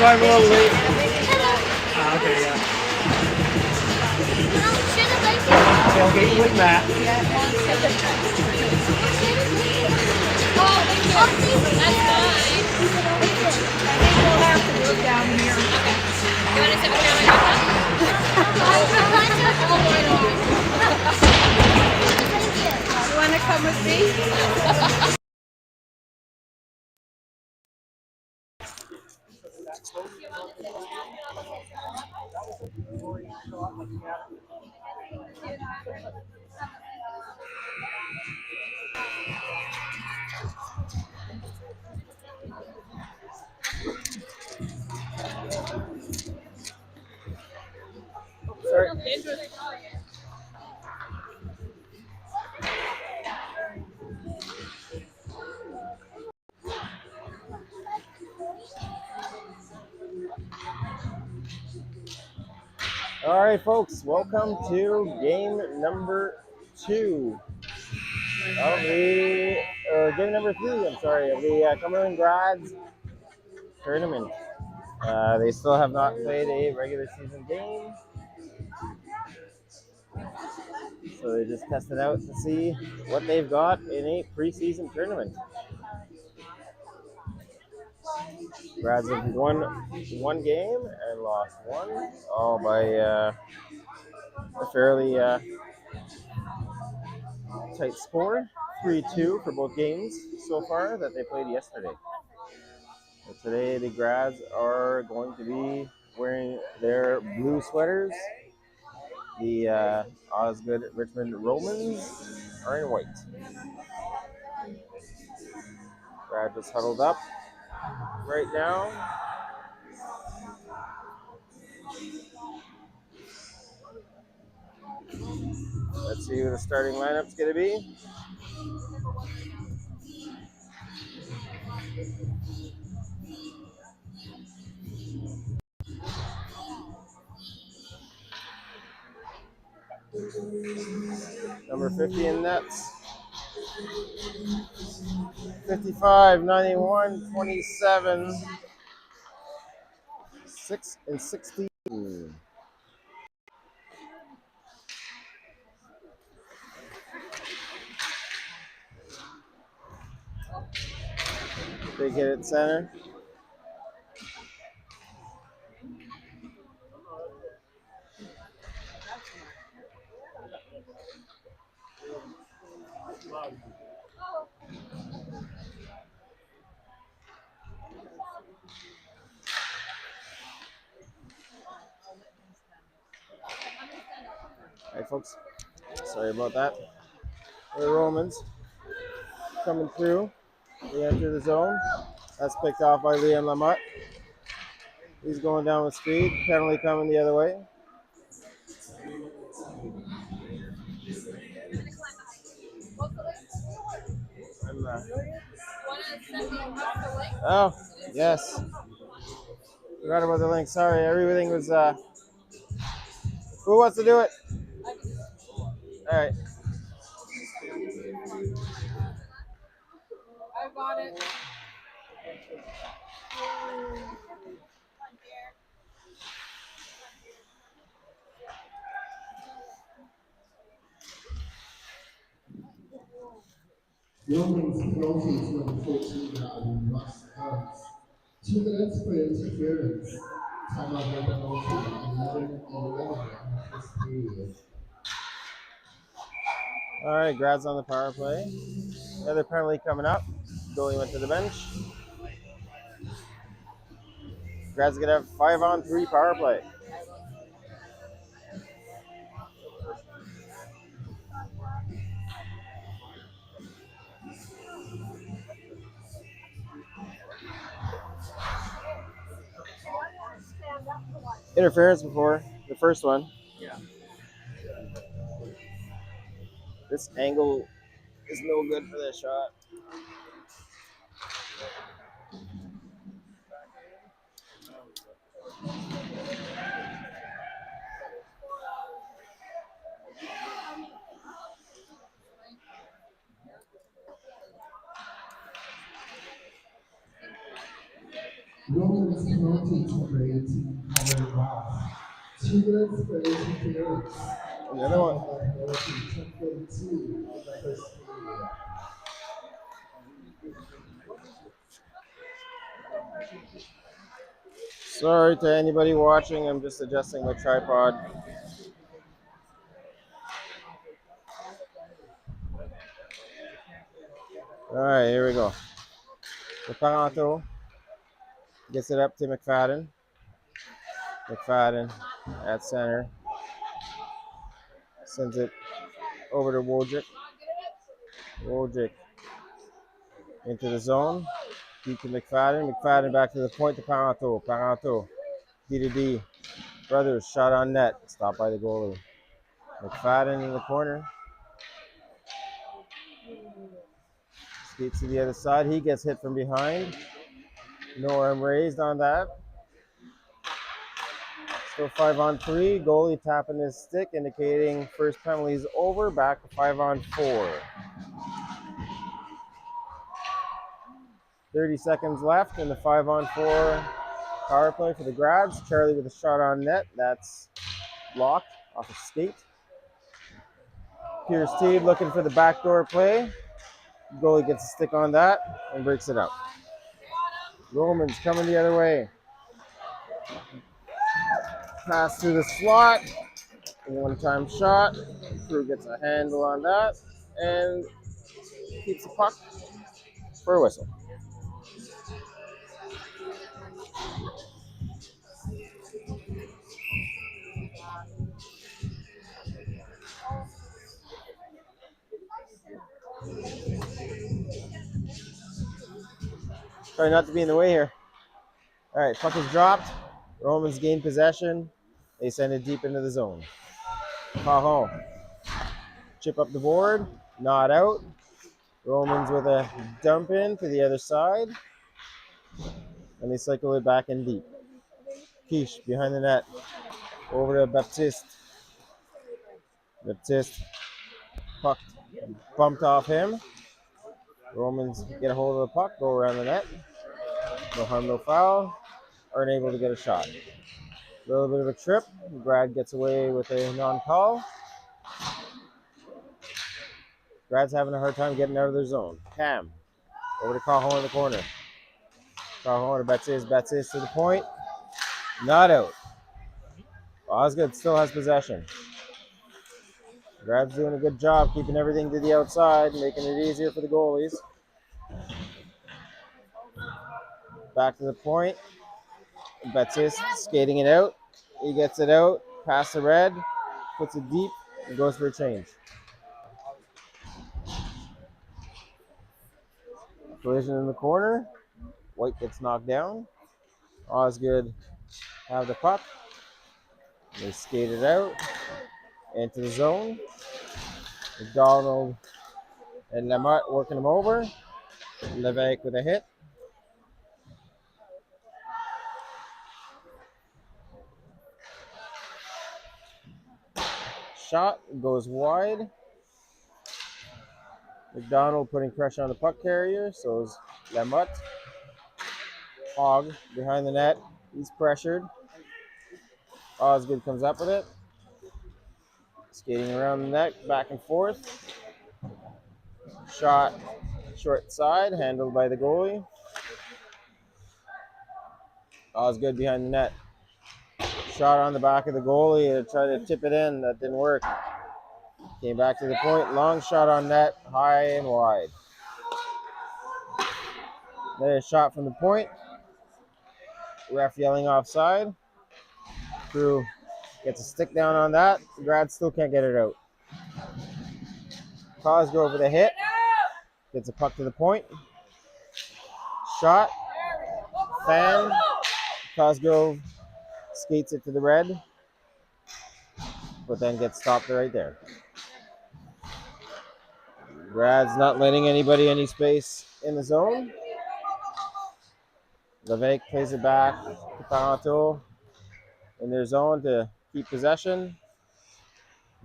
why I'm a little late. Okay, yeah. Okay, I'll get you with Matt. We'll have to work down here. Okay. You want to sit with Cameron? You want to come with me? Sorry. All right, folks, welcome to game number 2 of the, or game number 3, I'm sorry, of the Cumberland Grads tournament. They still have not played a regular season game, so they just tested out to see what they've got in a preseason tournament. Grads have won one game and lost one, all by a fairly tight score, 3-2 for both games so far that they played yesterday. And today the Grads are going to be wearing their blue sweaters. The Osgoode Richmond Romans are in white. Grads just huddled up right now. Let's see who the starting lineup's going to be. Number 50 in nets. 55, 91, 27, 6 and 16. Big hit at center. All right, folks. Sorry about that. The Romans coming through. They enter the zone. That's picked off by Liam Lamotte. He's going down with speed. Penalty coming the other way. Oh, yes. Forgot about the link. Sorry, everything was. Who wants to do it? All right. I got it. Romans penalties number 14 out of Russ Ernst. 2 minutes for interference. Time out by penalty 11-11 first period. All right, Grads on the power play. Another penalty coming up. Goalie went to the bench. Grads gonna have 5-on-3 power play. Interference before the first one. Yeah. This angle is no good for this shot. Romans penalty number 18, covered off. 2 minutes for interference. Another Time one. out by penalty, 10:42 in the first period. Sorry to anybody watching. I'm just adjusting my tripod. All right, here we go. Paranto gets it up to McFadden. McFadden at center. Sends it over to Wojcik. Wojcik into the zone. Deep to McFadden. McFadden back to the point to Paranto. Paranto. D to D. Brothers shot on net. Stopped by the goalie. McFadden in the corner. Skates to the other side. He gets hit from behind. No arm raised on that. Still 5-on-3. Goalie tapping his stick, indicating first penalty is over. Back to 5-on-4. 30 seconds left in the 5-on-4 power play for the Grads. Charlie with a shot on net. That's blocked off a skate. Pierce Teed looking for the backdoor play. Goalie gets a stick on that and breaks it up. Romans coming the other way. Pass through the slot. One-time shot. Crew gets a handle on that and keeps the puck for a whistle. Try not to be in the way here. All right, puck is dropped. Romans gain possession. They send it deep into the zone. Cajon. Chip up the board. Not out. Romans with a dump in to the other side. And they cycle it back in deep. Quiche behind the net. Over to Baptiste. Baptiste. Puck bumped off him. Romans get a hold of the puck, go around the net. No harm, no foul. Aren't able to get a shot. A little bit of a trip. Grad gets away with a non-call. Grad's having a hard time getting out of their zone. Cam. Over to Cajon in the corner. Cajon to Baptiste. Baptiste to the point. Not out. Osgoode still has possession. Grad's doing a good job keeping everything to the outside, making it easier for the goalies. Back to the point. Baptiste skating it out. He gets it out. Past the red. Puts it deep. And goes for a change. Collision in the corner. White gets knocked down. Osgoode have the puck. They skate it out into the zone. McDonald and Lamotte working him over. Levesque with a hit. Shot goes wide. McDonald putting pressure on the puck carrier. So is Lamotte. Hogg behind the net. He's pressured. Osgoode comes up with it. Skating around the net, back and forth. Shot short side, handled by the goalie. Osgoode behind the net. Shot on the back of the goalie to try to tip it in. That didn't work. Came back to the point. Long shot on net, high and wide. Then a shot from the point. Ref yelling offside. Crew gets a stick down on that. Grad still can't get it out. Cosgrove with a hit. Gets a puck to the point. Shot. Fan. Cosgrove skates it to the red. But then gets stopped right there. Grad's not letting anybody any space in the zone. Levesque plays it back to Paranto in their zone to keep possession.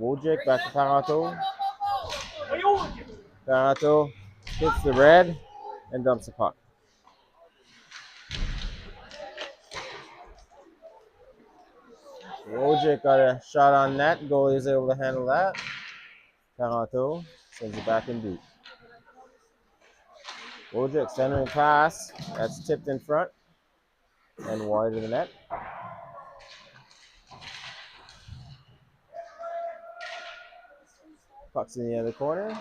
Wojcik back to Paranto. Paranto hits the red and dumps the puck. Wojcik got a shot on net. Goalie is able to handle that. Taranto sends it back in deep. Wojcik centering pass. That's tipped in front and wide of the net. Puck's in the other corner.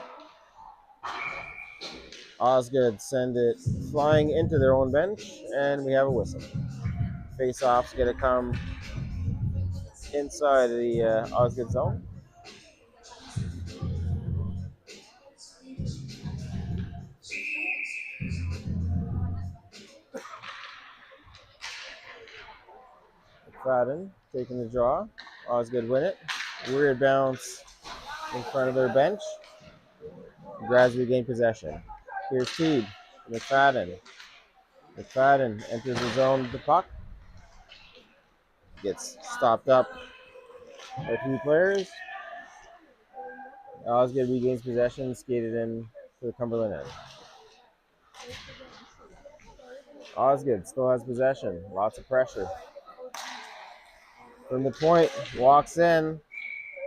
Osgoode send it flying into their own bench, and we have a whistle. Face-off's going to come inside the Osgoode zone. McFadden taking the draw. Osgoode win it. Weird bounce in front of their bench. Gradually gain possession. Here's Teed. McFadden. McFadden enters the zone with the puck. Gets stopped up by a few players. Osgoode regains possession, skated in to the Cumberland end. Osgoode still has possession. Lots of pressure. From the point, walks in.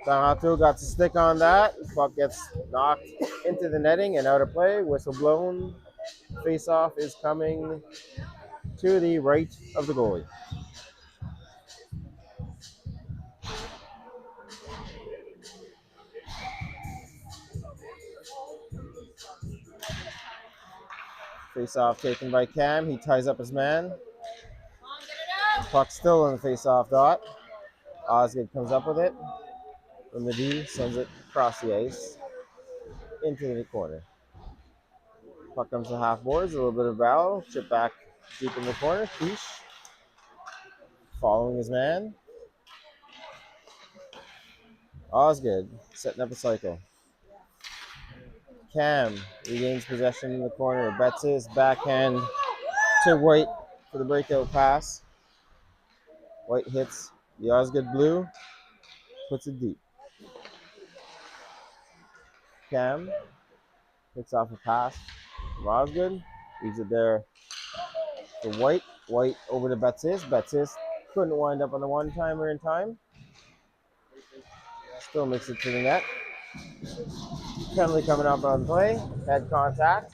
Taranto got to stick on that. Puck gets knocked into the netting and out of play. Whistle blown. Face-off is coming to the right of the goalie. Face-off taken by Cam. He ties up his man. Puck still in the face-off dot. Osgoode comes up with it. From the D, sends it across the ice into the corner. Puck comes to half boards. A little bit of battle. Chip back deep in the corner. Quiche following his man. Osgoode setting up a cycle. Cam regains possession in the corner. Bets his backhand to White for the breakout pass. White hits the Osgoode blue, puts it deep. Cam picks off a pass from Osgoode, leaves it there to White. White over to Betsis. Betsis couldn't wind up on the one-timer in time. Still makes it to the net. Penalty coming up on play. Head contact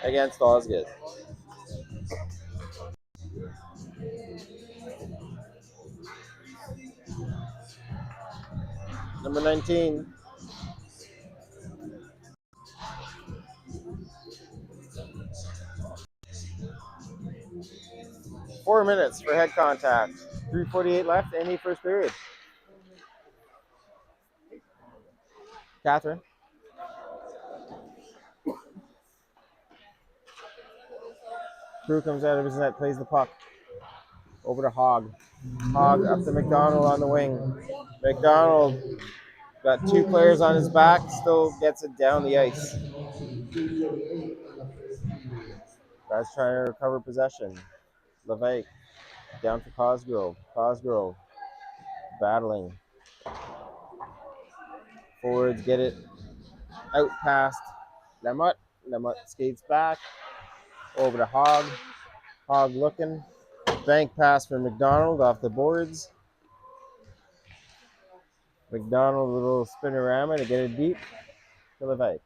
against Osgoode. Number 19. Four minutes for head contact. 3:48 left in the first period. Catherine. Crew comes out of his net, plays the puck. Over to Hogg. Hogg up to McDonald on the wing. McDonald got two players on his back, still gets it down the ice. Guys trying to recover possession. LeVay down to Cosgrove. Cosgrove battling. Forwards get it out past Lamotte. Lamotte skates back. Over to Hogg. Hogg looking. Bank pass for McDonald off the boards. McDonald, a little spinorama to get it deep to LeVay.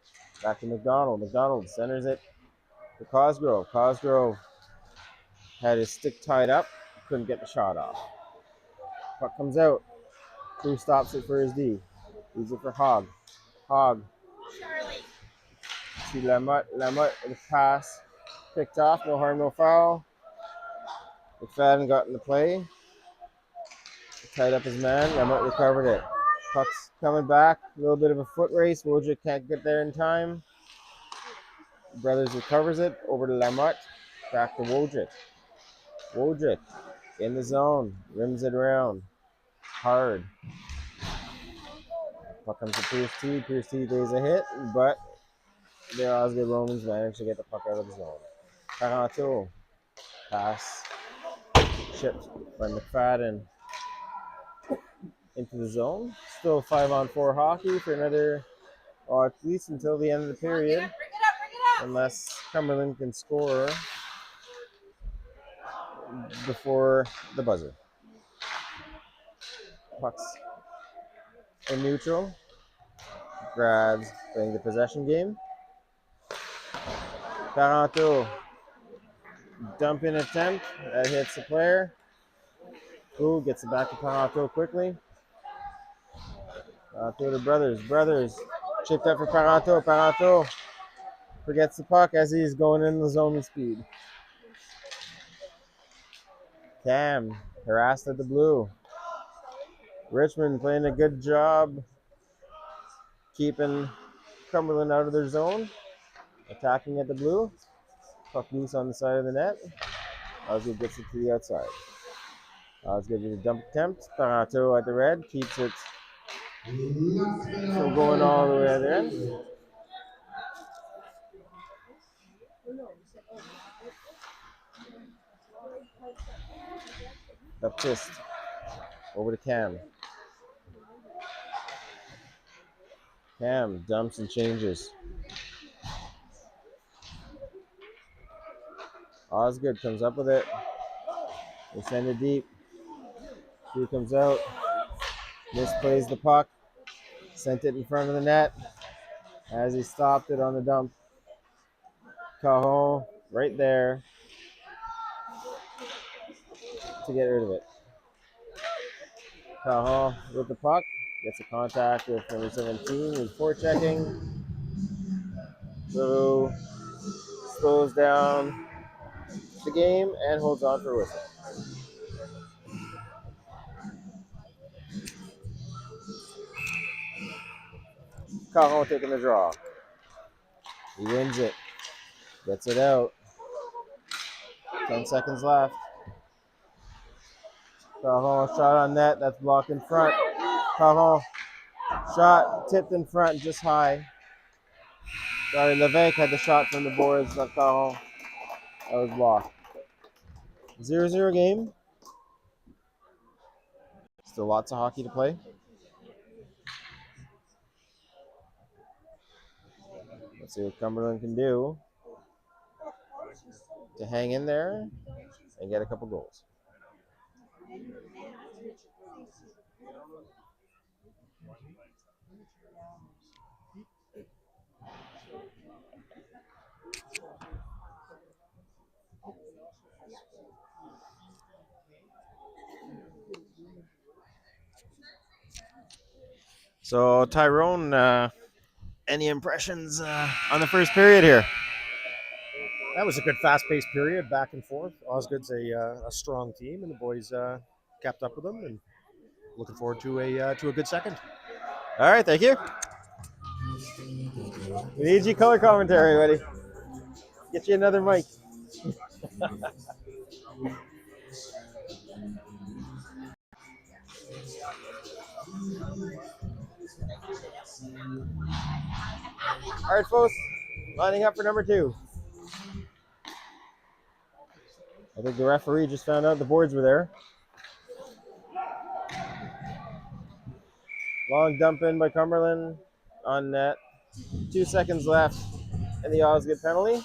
Back to McDonald. McDonald centers it to Cosgrove. Cosgrove had his stick tied up. Couldn't get the shot off. Puck comes out. Crew stops it for his D. Leaves it for Hogg. Hogg to Lamotte. Lamotte, the pass. Picked off. No harm, no foul. McFadden got in the play. Tied up his man. Lamotte recovered it. Puck's coming back. A little bit of a foot race. Wojcik can't get there in time. Brothers recovers it. Over to Lamotte. Back to Wojcik. Wojcik in the zone. Rims it around. Hard. Puck comes to Pierce T. Pierce T takes a hit, but the Osgoode Romans managed to get the puck out of the zone. Taranto. Pass. Chipped by McFadden into the zone. Still 5-on-4 hockey for another, at least until the end of the period. Unless Cumberland can score before the buzzer. Pucks in neutral. Grads playing the possession game. Parenteau, dump in attempt. That hits the player. Who gets it back to Parenteau quickly. Parenteau to Brothers. Brothers chipped up for Parenteau. Parenteau forgets the puck as he's going in the zone with speed. Cam harassed at the blue. Richmond playing a good job keeping Cumberland out of their zone. Attacking at the blue. Puck loose on the side of the net. Osgoode gets it to the outside. Osgoode with a dump attempt. Parenteau at the red keeps it from going all the way at the end. Baptiste over to Cam. Cam dumps and changes. Osgoode comes up with it. They send it deep. He comes out. Misplays the puck. Sent it in front of the net as he stopped it on the dump. Cajon right there to get rid of it. Cajon with the puck. Gets a contact with number 17 who's forechecking. So slows down the game and holds on for a whistle. Cajon taking the draw. He wins it. Gets it out. 10 seconds left. Cajon shot on net. That's blocked in front. Cajon shot tipped in front just high. Sorry, Levesque had the shot from the boards, not Cajon. That was blocked. 0-0 game. Still lots of hockey to play. Let's see what Cumberland can do to hang in there and get a couple goals. So, Tyrone, any impressions on the first period here? That was a good fast-paced period, back and forth. Osgoode's a strong team, and the boys kept up with them, and looking forward to a good second. All right, thank you. We need you color commentary, buddy. Get you another mic. All right, folks, lining up for number 2. I think the referee just found out the boards were there. Long dump in by Cumberland on net. 2 seconds left in the Osgoode penalty.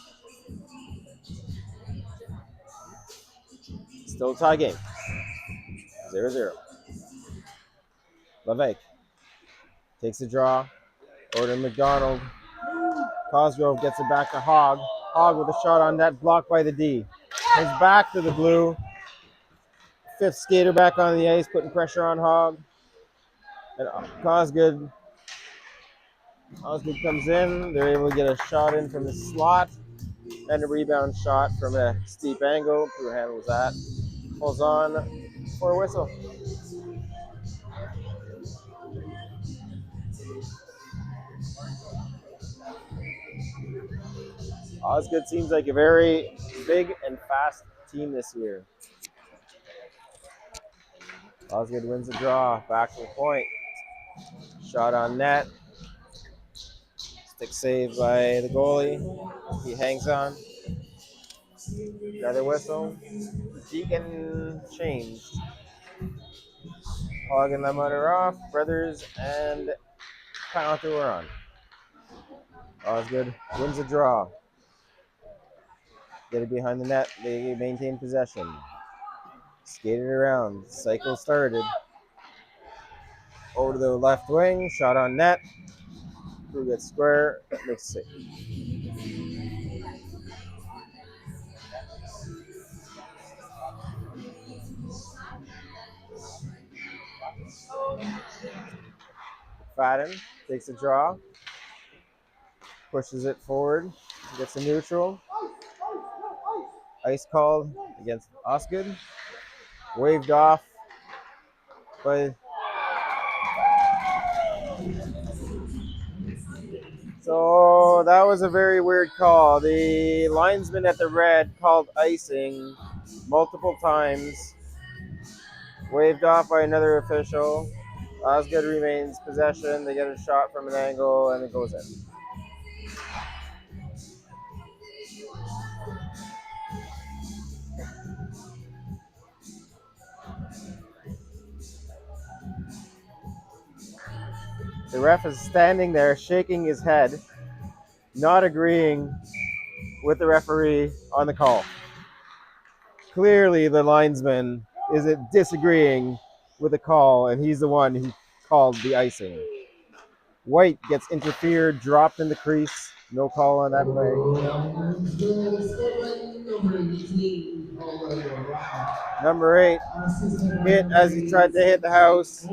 Still a tie game. 0-0. Levesque takes the draw. Over to McDonald. Cosgrove gets it back to Hogg. Hogg with a shot on net, blocked by the D. Comes back to the blue. 5th skater back on the ice, putting pressure on Hogg. And Osgoode comes in. They're able to get a shot in from the slot. And a rebound shot from a steep angle. Who handles that? Pulls on for a whistle. Osgoode seems like a very big and fast team this year. Osgoode wins the draw. Back to the point. Shot on net. Stick save by the goalie. He hangs on. Another whistle. Deacon changed. Hogg and Lemon are off. Brothers and Parenteau are on. Osgoode wins the draw. Get it behind the net. They maintain possession. Skated around. Cycle started. Over to the left wing. Shot on net. Crew gets square. Makes it safe. Fadden takes a draw. Pushes it forward. Gets a neutral. Ice called against Osgoode. Waved off. But so that was a very weird call. The linesman at the red called icing multiple times. Waved off by another official. Osgoode remains possession. They get a shot from an angle and it goes in. The ref is standing there shaking his head, not agreeing with the referee on the call. Clearly, the linesman is disagreeing with the call, and he's the one who called the icing. White gets interfered, dropped in the crease. No call on that play. Number 8 hit as he tried to hit the house.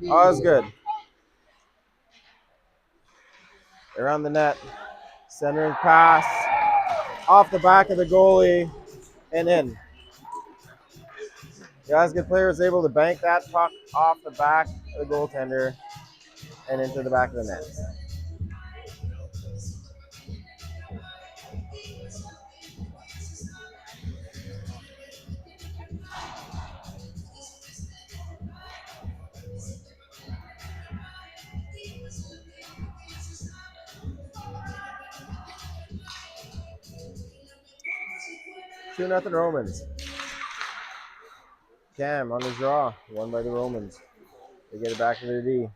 Osgoode. Around the net. Centering pass. Off the back of the goalie and in. The Osgoode player was able to bank that puck off the back of the goaltender and into the back of the net. Two nothing Romans. Cam on the draw, won by the Romans. They get it back to their D.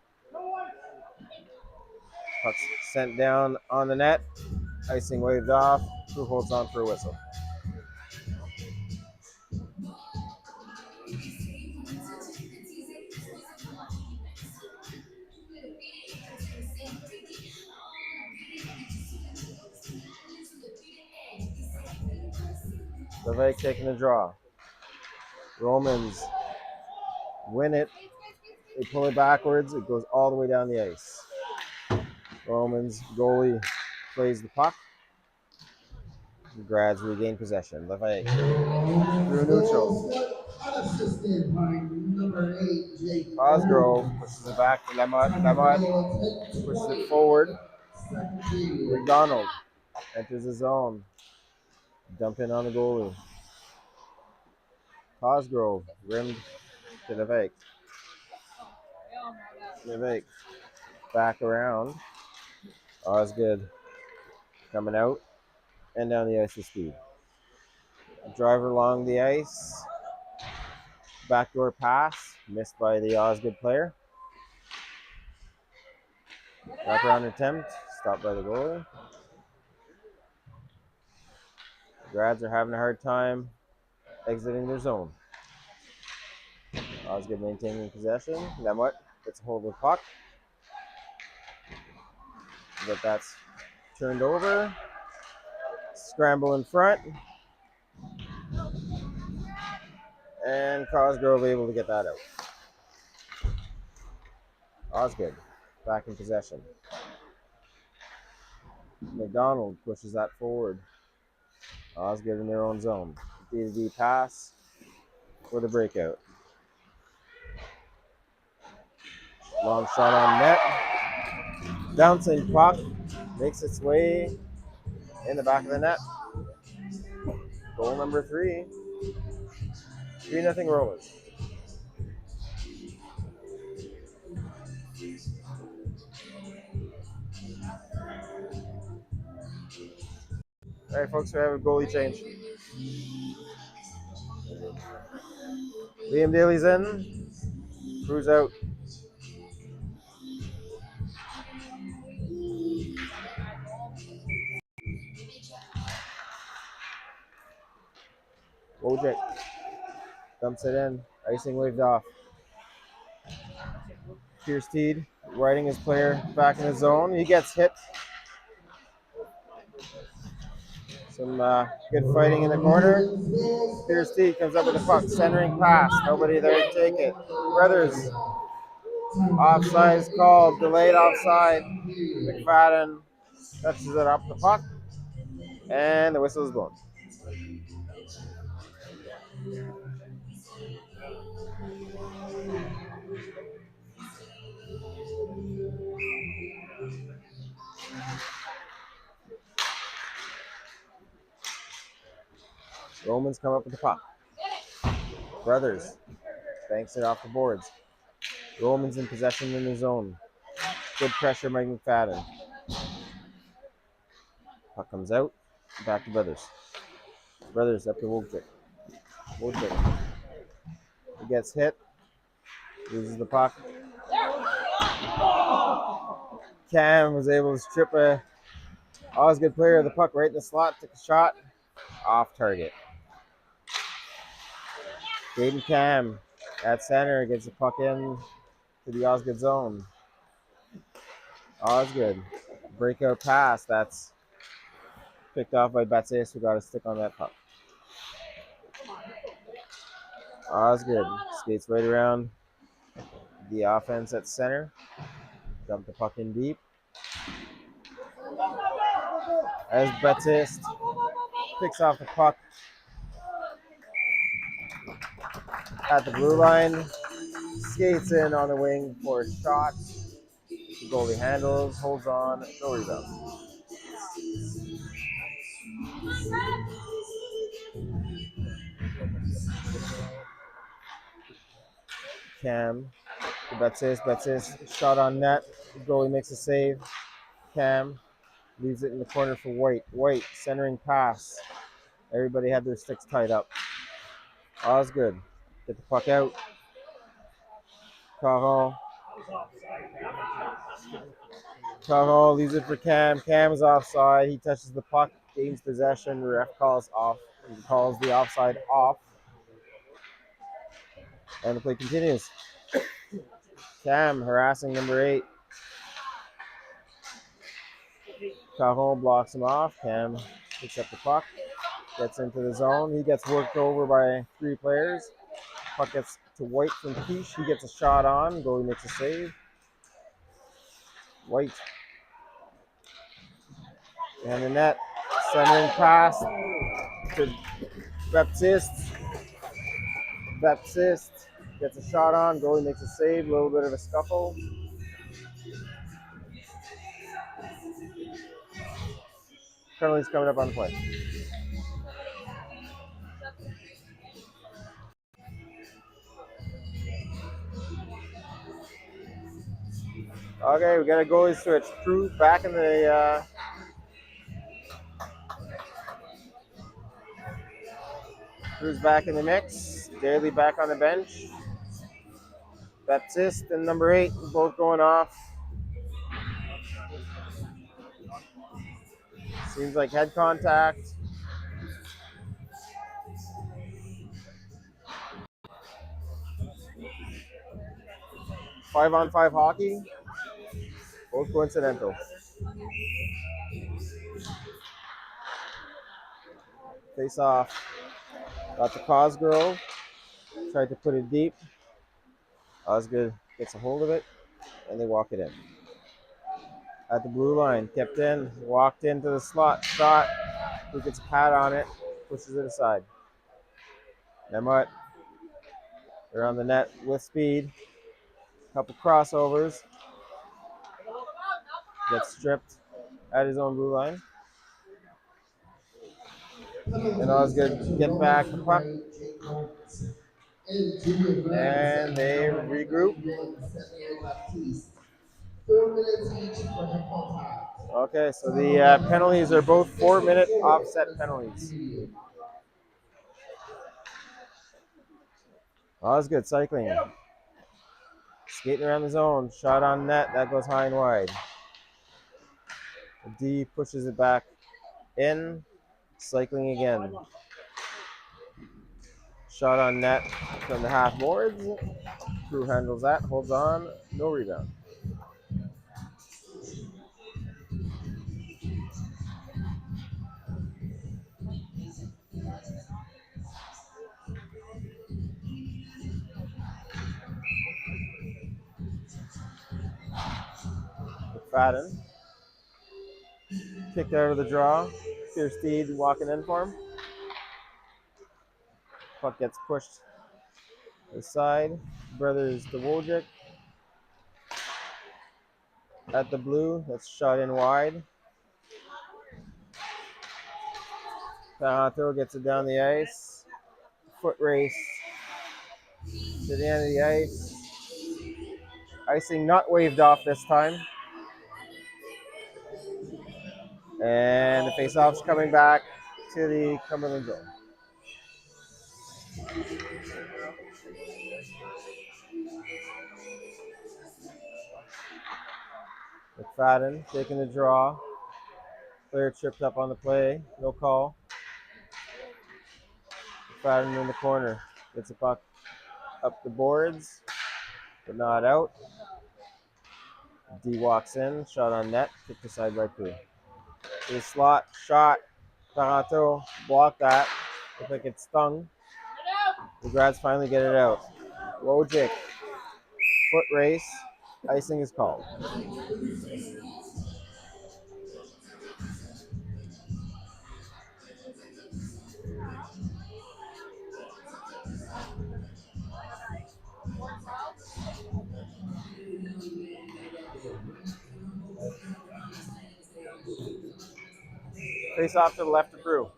Puck's sent down on the net. Icing waved off. Crew holds on for a whistle. Levesque taking the draw. Romans win it. They pull it backwards. It goes all the way down the ice. Romans goalie plays the puck. Grads regain possession. Levesque through neutral. Osgrove pushes it back to Lamotte. Lamotte pushes it forward. McDonald enters the zone. Dump in on the goalie. Cosgrove rimmed to Levesque. Levesque back around. Osgoode coming out and down the ice with speed. Driver along the ice. Backdoor pass missed by the Osgoode player. Wraparound attempt stopped by the goalie. The Grads are having a hard time exiting their zone. Osgoode maintaining possession. Lamotte gets a hold of the puck. But that's turned over. Scramble in front. And Cosgrove able to get that out. Osgoode back in possession. McDonald pushes that forward. Osgoode in their own zone. D-to-D pass for the breakout. Long shot on net. Bouncing puck makes its way in the back of the net. Goal number 3. 3-0 Romans. All right, folks, we have a goalie change. Liam Daly's in. Crew's out. Wojcik dumps it in. Icing waved off. Kiersteed riding his player back in the zone. He gets hit. Some good fighting in the corner. Kiersteed comes up with the puck. Centering pass. Nobody there to take it. Brothers. Offside is called. Delayed offside. McFadden touches it up the puck. And the whistle is blown. Romans come up with the puck. Brothers banks it off the boards. Romans in possession in the zone. Good pressure, Mike McFadden. Puck comes out. Back to Brothers. Brothers up to Wojcik. Wojcik. He gets hit. Loses the puck. Cam was able to strip a Osgoode player of the puck right in the slot. Took a shot. Off target. Caden Cam at center gets the puck in to the Osgoode zone. Osgoode. Breakout pass. That's picked off by Batsis, who got a stick on that puck. Osgoode skates right around the offense at center. Dump the puck in deep. As Batsis picks off the puck at the blue line. Skates in on the wing for a shot. The goalie handles, holds on, no rebound. Cam to Batsis. Batsis shot on net. The goalie makes a save. Cam leaves it in the corner for White. White centering pass. Everybody had their sticks tied up. Osgoode get the puck out. Caron leaves it for Cam. Cam is offside. He touches the puck, gains possession. The ref calls off. He calls the offside off. And the play continues. Cam harassing number 8. Caron blocks him off. Cam picks up the puck, gets into the zone. He gets worked over by 3 players. Puck gets to White from Quiche. He gets a shot on. Goalie makes a save. White. And the net. Centering pass to Baptiste. Baptiste gets a shot on. Goalie makes a save. A little bit of a scuffle. Penalties coming up on the play. Okay, we got a goalie switch. Crew back in the Crew's back in the mix. Daly back on the bench. Baptiste and number 8 both going off. Seems like head contact. Five-on-5 hockey. Both coincidental. Face off. Got the Cosgrove. Tried to put it deep. Osgoode gets a hold of it, and they walk it in. At the blue line, kept in, walked into the slot, shot. Who gets a pad on it, pushes it aside. Nemut, they're on the net with speed. Couple crossovers. Gets stripped at his own blue line. And Osgoode get back the puck. And they regroup. 4 minutes each for head contact. Okay, so the penalties are both 4-minute offset penalties. Osgoode cycling. Skating around the zone. Shot on net. That goes high and wide. D pushes it back in. Cycling again. Shot on net from the half boards. Crew handles that, holds on, no rebound. McFadden kicked out of the draw. Here's Steed walking in for him. Puck gets pushed to the side. Brothers to Wojcik at the blue. That's shot in wide. Taranto gets it down the ice. Foot race to the end of the ice. Icing not waved off this time. And the faceoff's coming back to the Cumberland zone. McFadden taking the draw. Player tripped up on the play. No call. McFadden in the corner. Gets the puck up the boards, but not out. D walks in. Shot on net. Kicked aside by Crew. The slot shot. Taranto blocked that. Looked like it stung. The grads finally get it out. Wojcik. Foot race. Icing is called. Face off to the left of Crew.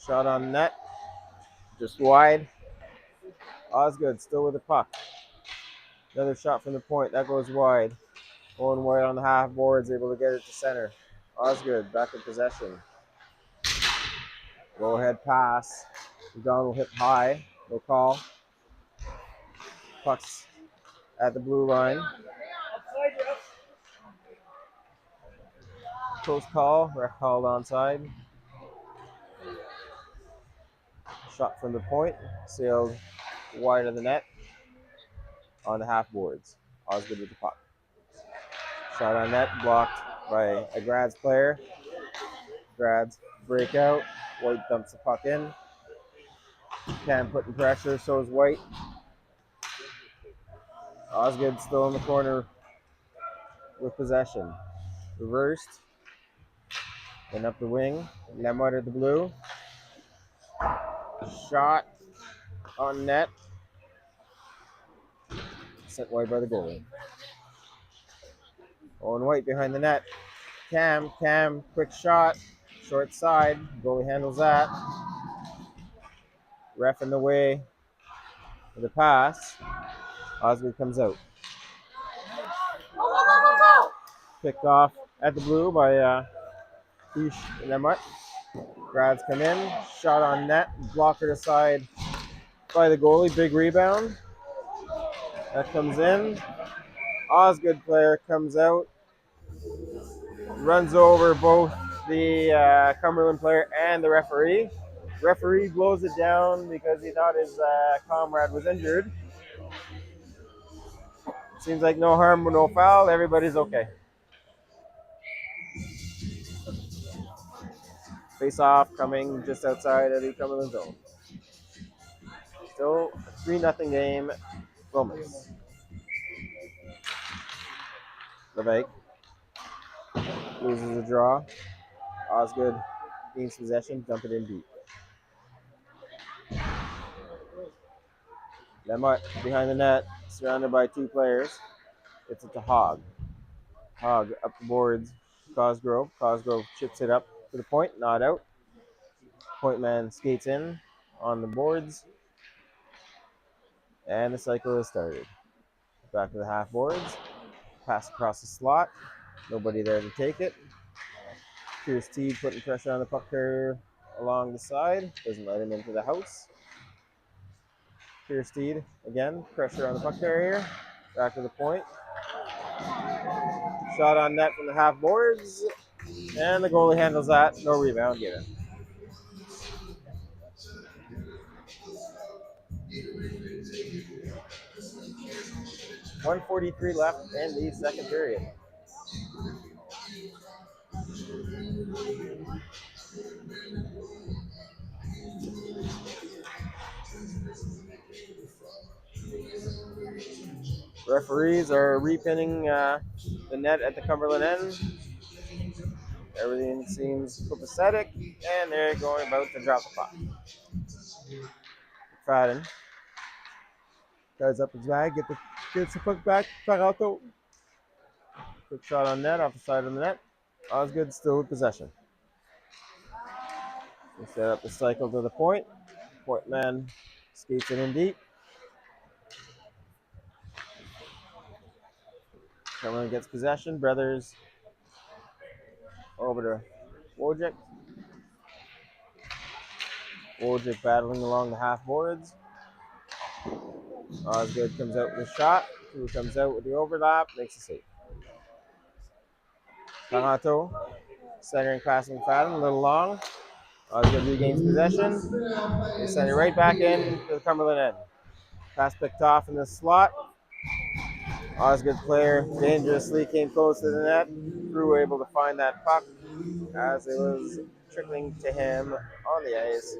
Shot on net. Just wide. Osgoode still with the puck. Another shot from the point. That goes wide. Owen White on the half boards, able to get it to center. Osgoode back in possession. Go ahead pass. McDonald hit high. No call. Puck's at the blue line. Close call. Ref called onside. Shot from the point. Sailed wide of the net. On the half boards. Osgoode with the puck. Shot on net. Blocked by a Grads player. Grads break out. White dumps the puck in. Cam putting pressure. So is White. Osgoode still in the corner with possession. Reversed. And up the wing. Lemot at the blue. Shot on net. Sent wide by the goalie. Owen White behind the net. Cam, quick shot. Short side. Goalie handles that. Ref in the way for the pass. Osgoode comes out. Picked off at the blue by Ish Lemot. Grads come in. Shot on net. Blocker aside by the goalie. Big rebound. That comes in. Osgoode player comes out. Runs over both the Cumberland player and the referee. Referee blows it down because he thought his comrade was injured. Seems like no harm, no foul. Everybody's okay. Face off coming just outside of the Cumberland zone. Still a 3-0 game. Romans. Levesque loses the draw. Osgoode gains possession, dump it in deep. Lemot behind the net, surrounded by two players. It's to Hogg. Hogg up the boards. Cosgrove. Cosgrove chips it up to the point, not out. Point man skates in on the boards. And the cycle is started. Back to the half boards. Pass across the slot. Nobody there to take it. Here's Teed putting pressure on the puck carrier along the side. Doesn't let him into the house. Here's Teed again. Pressure on the puck carrier. Back to the point. Shot on net from the half boards. And the goalie handles that. No rebound given. .143 left in the second period. Referees are repinning the net at the Cumberland end. Everything seems copacetic, and they're going about to drop the puck. McFadden ties up his bag, gets the puck back. Parato. Quick shot on net, off the side of the net. Osgoode still with possession. They set up the cycle to the point. Point man skates it in deep. Cumberland gets possession. Brothers over to Wojcik. Wojcik battling along the half boards. Osgoode comes out with a shot. Who comes out with the overlap, makes a save. Parato centering passing McFadden, a little long. Osgoode regains possession. They send it right back in to the Cumberland end. Pass picked off in the slot. Osgoode player dangerously came close to the net. Crew able to find that puck as it was trickling to him on the ice.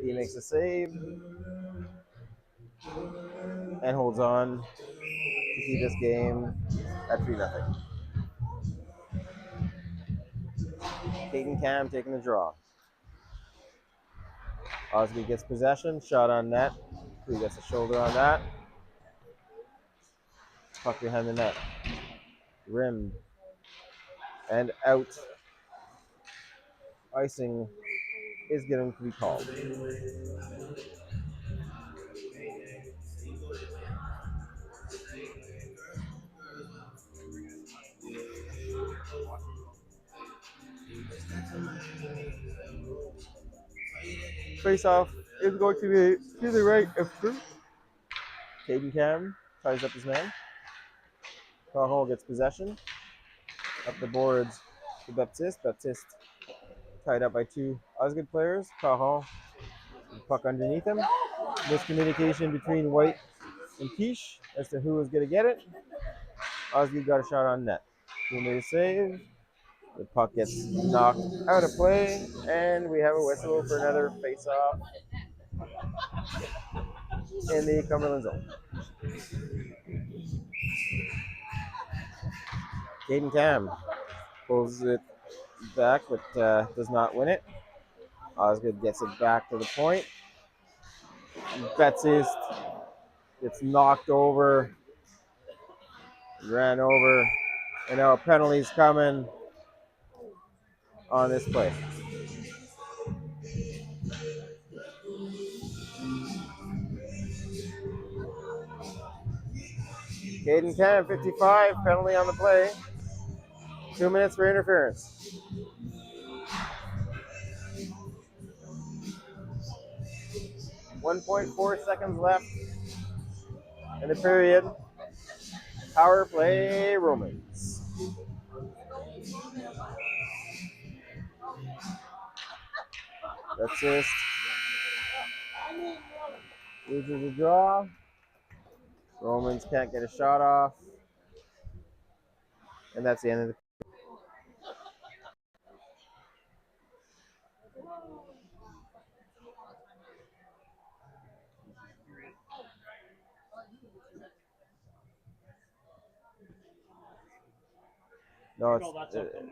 He makes a save and holds on to keep this game at 3-0. Caden Cam taking the draw. Osgoode gets possession, shot on net. Crew gets a shoulder on that. Puck behind the net. Rimmed and out. Icing is going to be called. Face-off is going to be to the right of Crew. Caden Cam ties up his man. Cahill gets possession. Up the boards to Baptiste. Baptiste tied up by two Osgoode players. Cahill, puck underneath him. Miscommunication between White and Quiche as to who was going to get it. Osgoode got a shot on net. Who made a save? The puck gets knocked out of play, and we have a whistle for another face-off in the Cumberland zone. Caden Cam pulls it back, but does not win it. Osgoode gets it back to the point. Baptiste gets knocked over, ran over, and now a penalty's coming on this play. Caden Cam, 55, penalty on the play. 2 minutes for interference. .4 seconds left in the period. Power play Romans. Assist. Loses the draw. Romans can't get a shot off. And that's the end of the.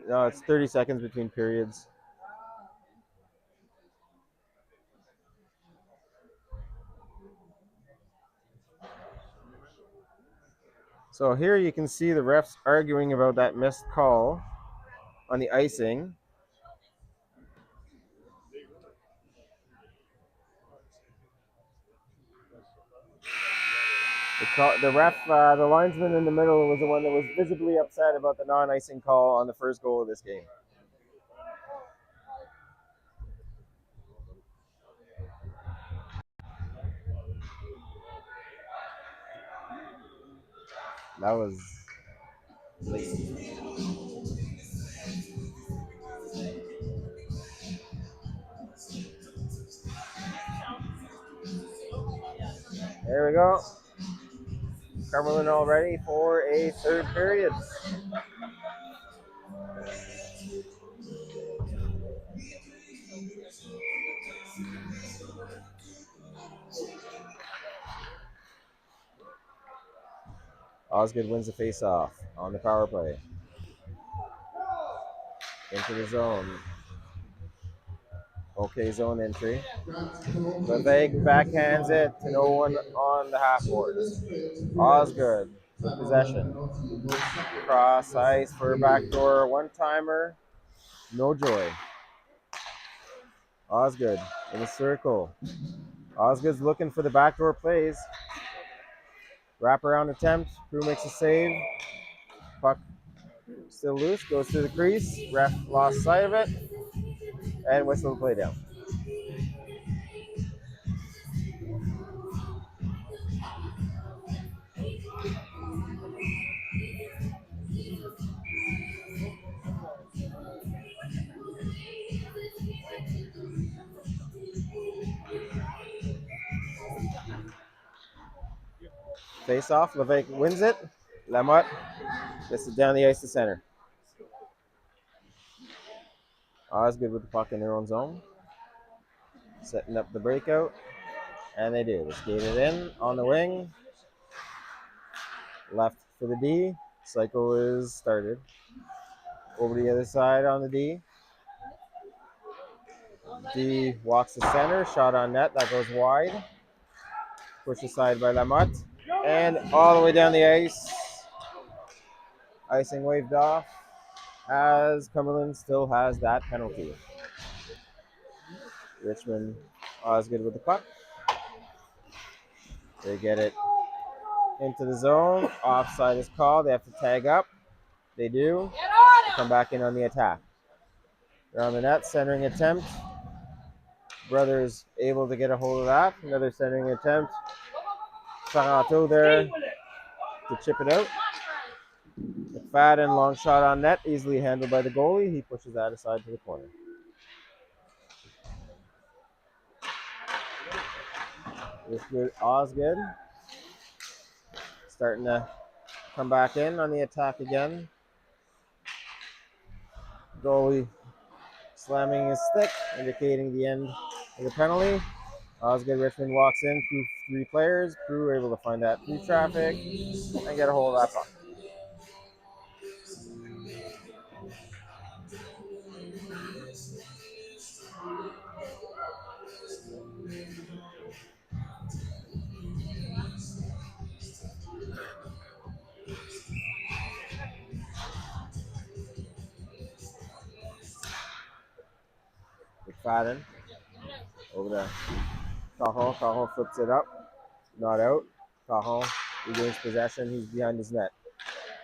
No, it's 30 seconds between periods. So here you can see the refs arguing about that missed call on the icing. The ref, the linesman in the middle was the one that was visibly upset about the non-icing call on the first goal of this game. That was late. There we go. Cumberland all ready for a third period. Osgoode wins the face-off on the power play. Into the zone. Okay, zone entry. Levesque backhands it to no one on the half board. Osgoode with possession. Cross ice for a backdoor one-timer. No joy. Osgoode in the circle. Osgoode's looking for the backdoor plays. Wraparound attempt. Crew makes a save. Puck still loose. Goes to the crease. Ref lost sight of it. And whistle the play down. Face off. Levesque wins it. Lamotte gets it down the ice to center. Osgoode with the puck in their own zone. Setting up the breakout. And they do. They skate it in on the wing. Left for the D. Cycle is started. Over to the other side on the D. D walks to center. Shot on net. That goes wide. Pushed aside by Lamotte. And all the way down the ice. Icing waved off as Cumberland still has that penalty. Richmond Osgoode with the puck. They get it into the zone. Offside is called. They have to tag up. They do. They come back in on the attack. They're on the net. Centering attempt. Brothers able to get a hold of that. Another centering attempt. Sarato there to chip it out. McFadden, long shot on net. Easily handled by the goalie. He pushes that aside to the corner. This good Osgoode starting to come back in on the attack again. Goalie slamming his stick, indicating the end of the penalty. Osgoode Richmond walks in through three players. Crew able to find that through traffic and get a hold of that puck. McFadden over to Cajon. Cajon flips it up. Not out. Cajon regains possession. He's behind his net.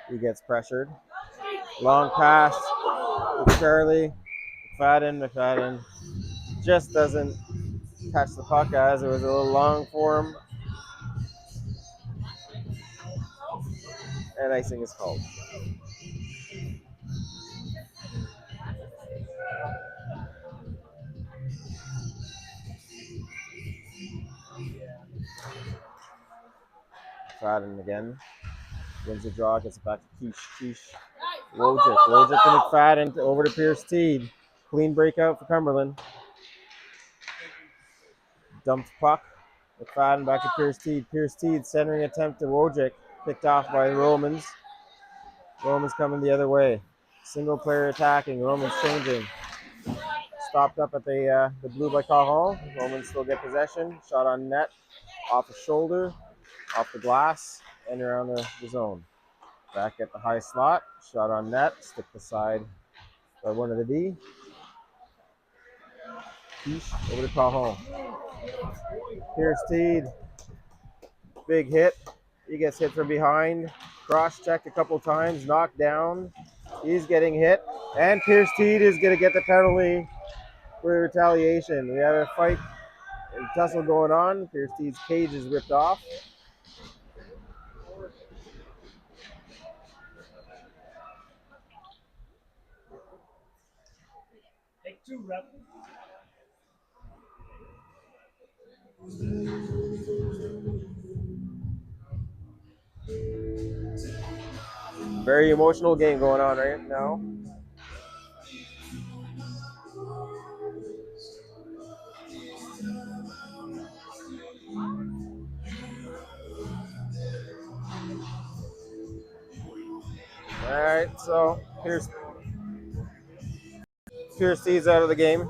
He gets pressured. Long pass to Charlie. McFadden just doesn't catch the puck as it was a little long for him. And icing is called. McFadden again. Wins the draw, gets it back to Keish. Wojcik to McFadden, over to Pierce Teed. Clean breakout for Cumberland. Dumped puck. McFadden back to Pierce Teed. Pierce Teed centering attempt to Wojcik. Picked off by the Romans. Romans coming the other way. Single player attacking. Romans changing. Stopped up at the blue by Cajon. Romans still get possession. Shot on net. Off the shoulder. Off the glass. And around the zone. Back at the high slot. Shot on net. Stick aside by one of the D. Keish over to Cajon. Pierce Teed. Big hit. He gets hit from behind. Cross-checked a couple times. Knocked down. He's getting hit. And Pierce Teed is going to get the penalty for retaliation. We have a fight and tussle going on. Pierce Teed's cage is ripped off. Take two, rep. Very emotional game going on right now. All right, so Pierce T's out of the game.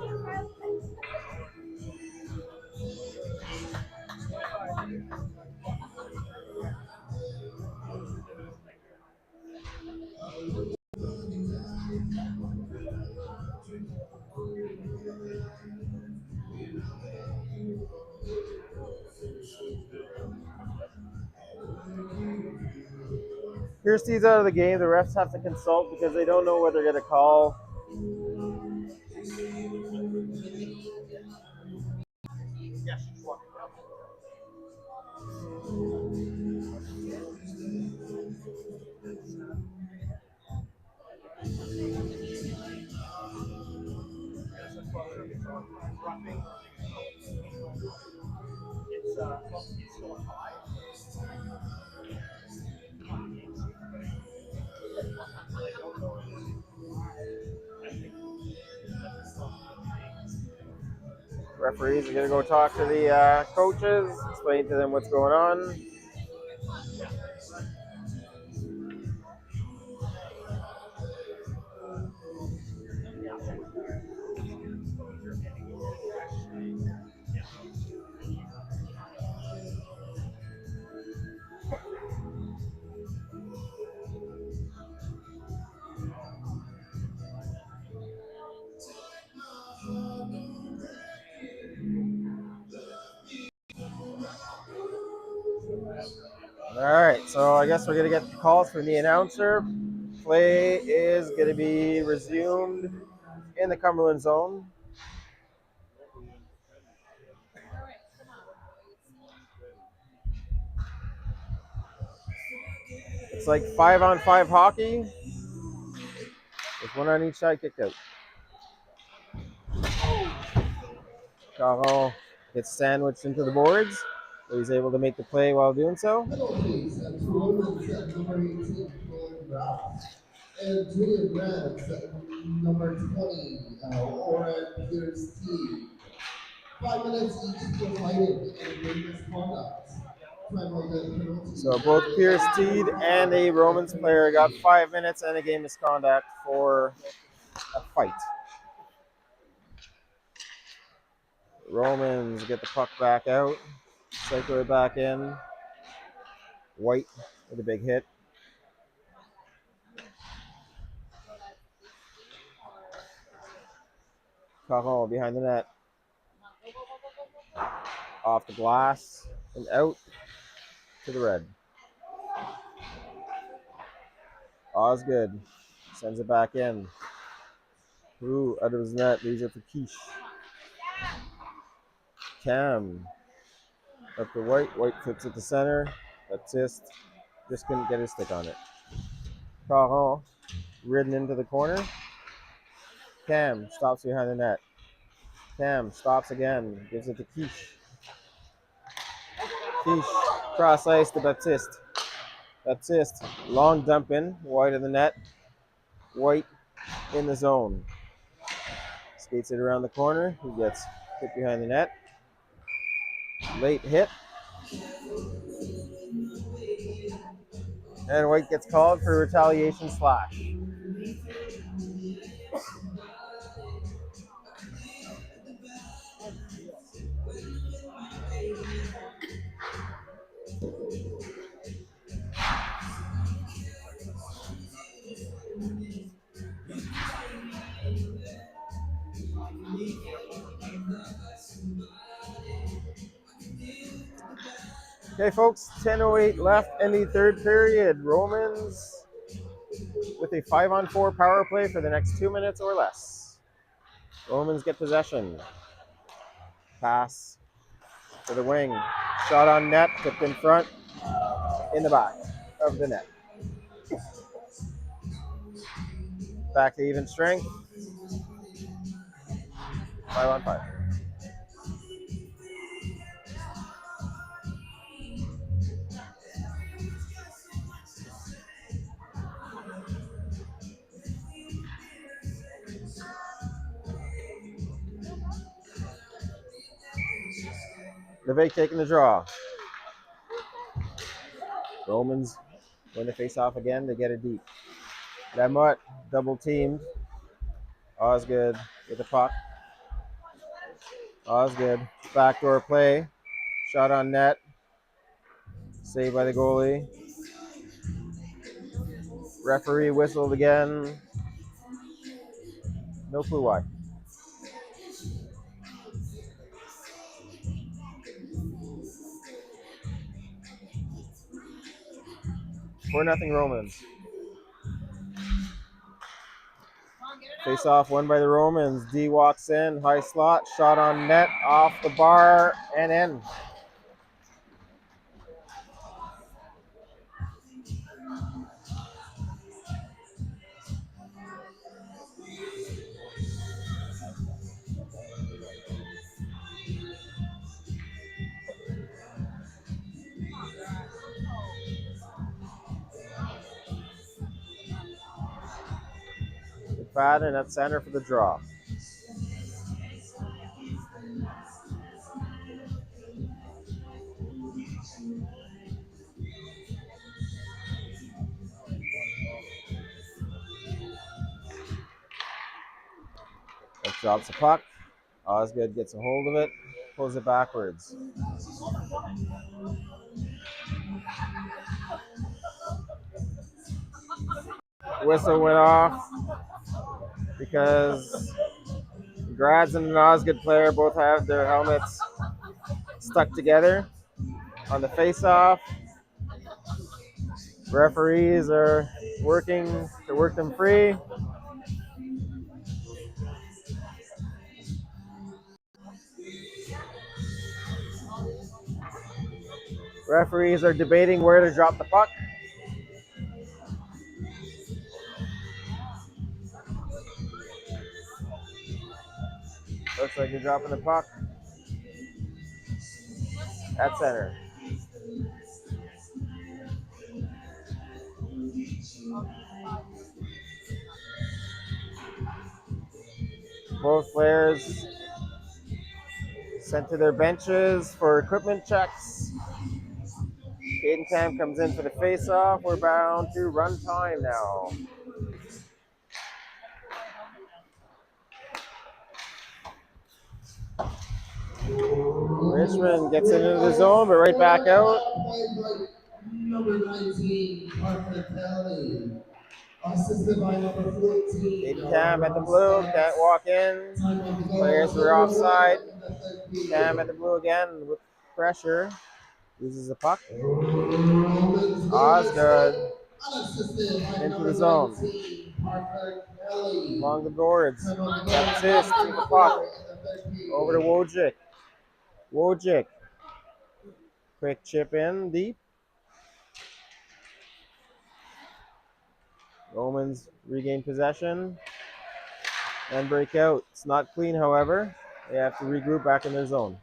Pierce T's out of the game. The refs have to consult because they don't know what they're going to call. Referees are going to go talk to the coaches, explain to them what's going on. All right, so I guess we're going to get the calls from the announcer. Play is going to be resumed in the Cumberland zone. It's like 5-on-5 hockey with one on each side kicked out. Caron gets sandwiched into the boards, but he's able to make the play while doing so. Penalties to Romans at number 18, Colin Brown. And Julian Brands at number 20, Oren Pierce T. 5 minutes each for fighting and game misconduct. So both Pierce Teed and a Romans player got 5 minutes and a game misconduct for a fight. Romans get the puck back out, cycle it back in. White with a big hit. Caron behind the net. Off the glass and out to the red. Osgoode sends it back in. Ooh, out of his net, leaves it for Quiche. Cam up to White. White flips it to center. Baptiste just couldn't get his stick on it. Caron ridden into the corner. Cam stops behind the net. Cam stops again. Gives it to Quiche. Quiche cross ice to Baptiste. Baptiste long dump in. Wide of the net. White in the zone. Skates it around the corner. He gets hit behind the net. Late hit. And White gets called for retaliation slash. Okay, folks, 10:08 left in the third period. Romans with a 5-on-4 power play for the next 2 minutes or less. Romans get possession. Pass to the wing. Shot on net, tipped in front, in the back of the net. Back to even strength. 5-on-5. Levesque taking the draw. Romans win the face off again to get it deep. Lamotte double teamed. Osgoode with the puck. Osgoode backdoor play. Shot on net. Saved by the goalie. Referee whistled again. No clue why. For nothing Romans. Face off won by the Romans. D walks in, high slot, shot on net, off the bar, and in. McFadden at center for the draw. That drops the puck. Osgoode gets a hold of it, pulls it backwards. Whistle went off because Grads and an Osgoode player both have their helmets stuck together on the face-off. Referees are working to work them free. Referees are debating where to drop the puck. Looks like you're dropping the puck at center. Both players sent to their benches for equipment checks. Caden Cam comes in for the face-off. We're bound to run time now. Richmond gets into the zone, but right back out. Number 19, Parker Kelly. Assisted by number 14. Caden Cam at the blue, can't walk in. Players were offside. Cam at the blue again with pressure. Loses the puck. Osgoode into the zone. Along the boards. Baptiste to the puck. Over to Wojcik. Wojcik. Quick chip in deep. Romans regain possession and break out. It's not clean, however. They have to regroup back in their zone.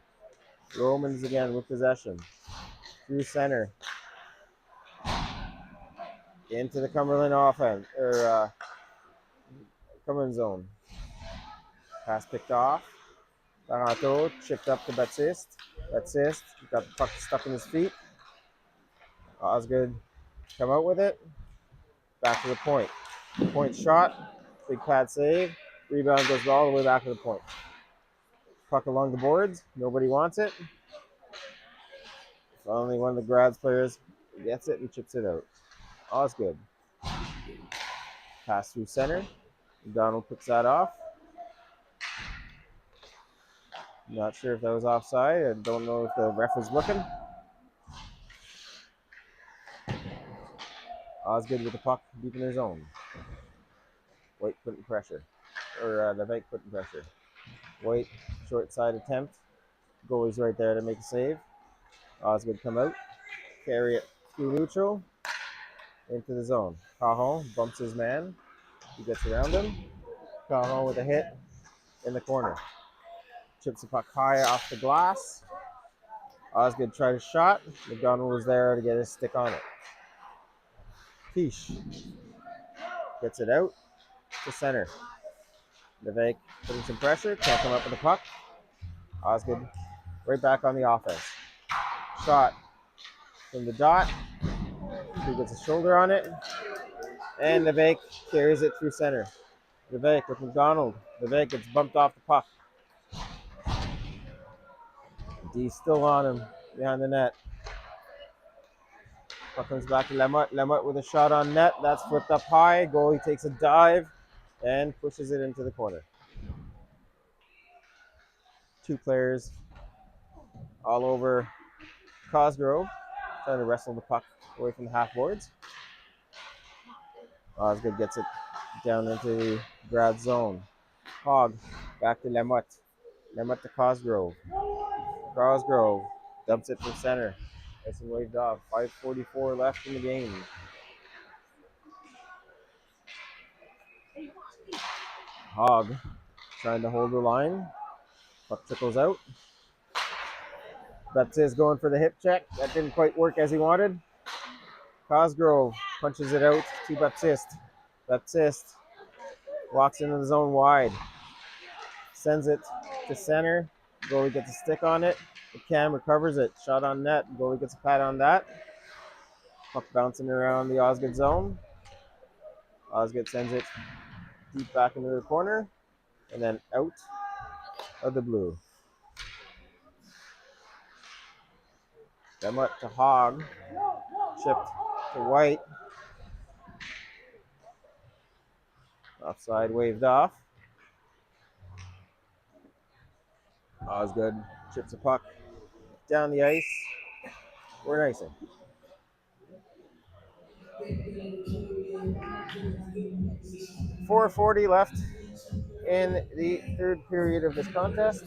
Romans again with possession. Through center. Into the Cumberland offense, or Cumberland zone. Pass picked off. Barato chipped up to Baptiste. Baptiste got the puck stuck in his feet. Osgoode come out with it. Back to the point. Point shot. Big pad save. Rebound goes all the way back to the point. Puck along the boards. Nobody wants it. Only one of the Grads players gets it and chips it out. Osgoode. Pass through center. Donald picks that off. Not sure if that was offside. I don't know if the ref was looking. Osgoode with the puck deep in their zone. White putting pressure. Or Levesque putting pressure. White, short side attempt. Goalie's right there to make a save. Osgoode come out. Carry it through neutral. Into the zone. Cajon bumps his man. He gets around him. Cajon with a hit in the corner. Chips the puck high off the glass. Osgoode tried a shot. McDonald was there to get his stick on it. Piche gets it out to center. Levesque putting some pressure. Can't come up with the puck. Osgoode right back on the offense. Shot from the dot. He gets a shoulder on it. And Levesque carries it through center. Levesque with McDonald. Levesque gets bumped off the puck. D's still on him behind the net. Puck comes back to Lamotte. Lamotte with a shot on net. That's flipped up high. Goalie takes a dive and pushes it into the corner. Two players all over Cosgrove, trying to wrestle the puck away from the half boards. Osgoode gets it down into the grad zone. Hogg back to Lamotte. Lamotte to Cosgrove. Cosgrove dumps it from center. Nice and waved off. 5:44 left in the game. Hogg trying to hold the line. Puck trickles out. Baptiste going for the hip check. That didn't quite work as he wanted. Cosgrove punches it out to Baptiste. Baptiste walks into the zone wide. Sends it to center. Goalie gets a stick on it. The Cam recovers it. Shot on net. Goalie gets a pat on that. Puck bouncing around the Osgoode zone. Osgoode sends it deep back into the corner and then out of the blue. Lamotte to Hogg. Chipped to White. Offside waved off. Osgoode chips a puck down the ice. We're icing. 4:40 left in the third period of this contest.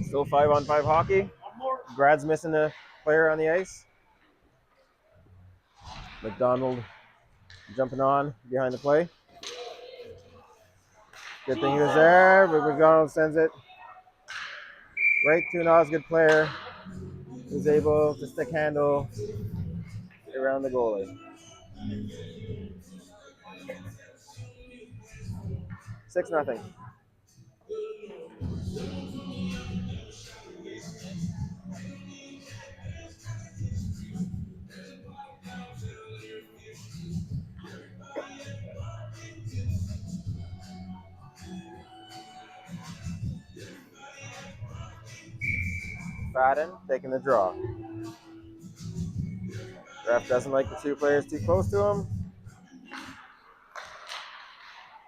Still 5-on-5 hockey. Grad's missing a player on the ice. McDonald jumping on behind the play. Good thing he was there, but McDonald sends it right to an Osgoode player who's able to stick handle around the goalie. 6-0. Fadden taking the draw. Ref doesn't like the two players too close to him.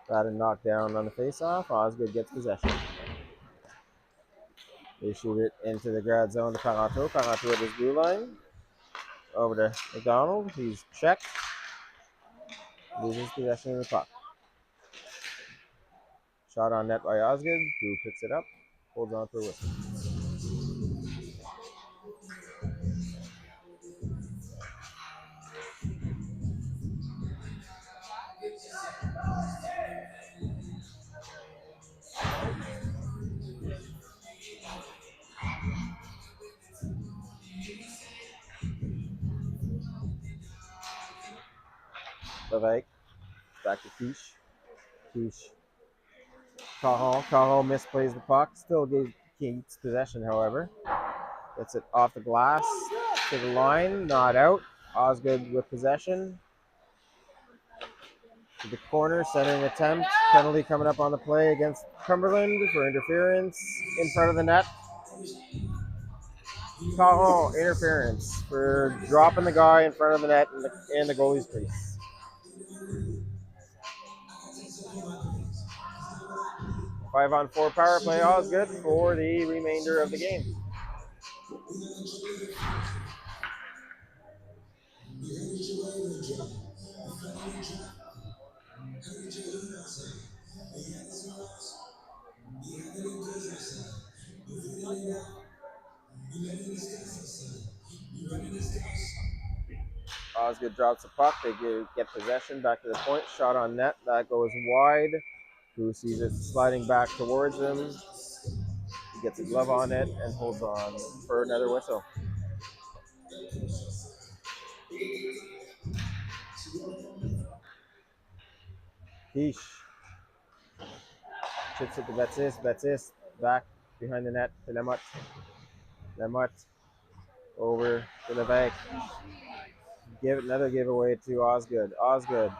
Fadden knocked down on the face-off. Osgoode gets possession. They shoot it into the grad zone to Parato. Parato at his blue line. Over to McDonald. He's checked. Loses possession of the puck. Shot on net by Osgoode. Blue picks it up. Holds on for a whistle. Levesque. Back to Quiche. Quiche. Cajon. Cajon misplays the puck. Still keeps possession, however. Gets it off the glass to the line. Not out. Osgoode with possession. To the corner. Centering attempt. Penalty coming up on the play against Cumberland for interference in front of the net. Cajon, interference for dropping the guy in front of the net in the goalie's crease. Five-on-4 power play, Osgoode for the remainder of the game. Osgoode drops the puck. They get possession back to the point. Shot on net. That goes wide. Who sees it sliding back towards him. He gets a glove on it and holds on for another whistle. Peace. Chips it to Betsis. Betsis back behind the net to Lemot. Lemot over to the bank. Give another giveaway to Osgoode. Osgoode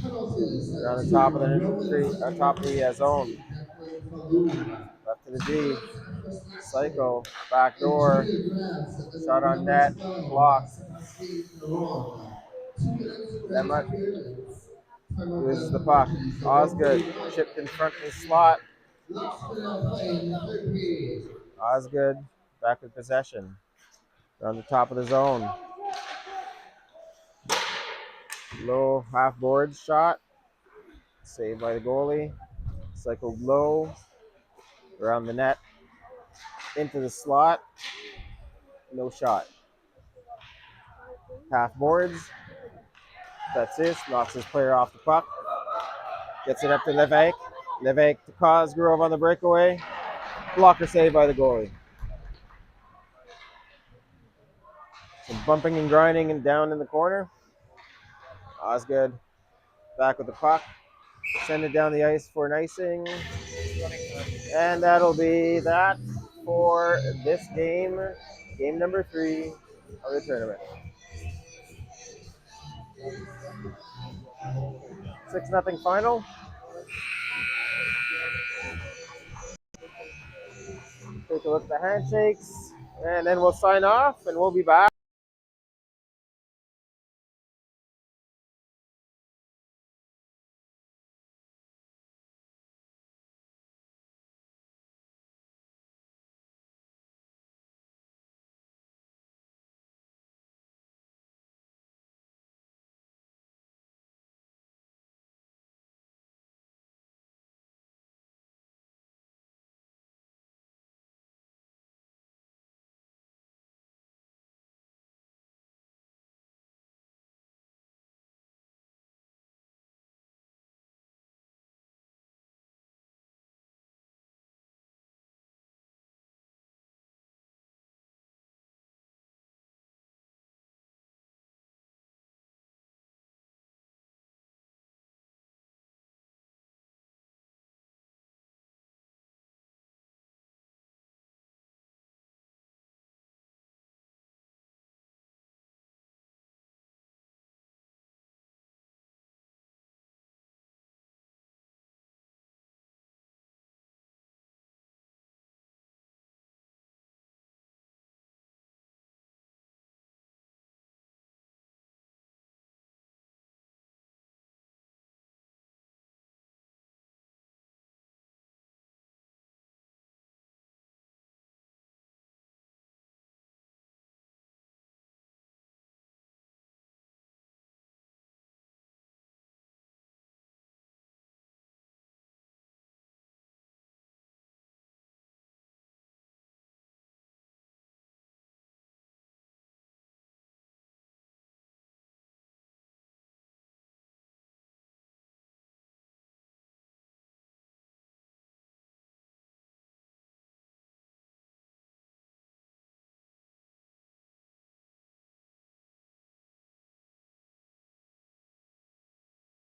Penalties. around the top of the No minutes top of the zone. Left to the D. Cycle back door. Shot on net. Blocked. Lemot loses the puck. Osgoode chipped in front of the slot. Osgoode back with possession. Around the top of the zone. Low half board shot. Saved by the goalie. Cycled low. Around the net. Into the slot. No shot. Half boards. That's it. Knocks his player off the puck. Gets it up to Levesque. Levesque to Cosgrove on the breakaway. Blocker saved by the goalie. Some bumping and grinding and down in the corner. Osgoode back with the puck. Send it down the ice for an icing. And that'll be that for this game. Game number 3 of the tournament. 6-0 final. Take a look at the handshakes. And then we'll sign off and we'll be back.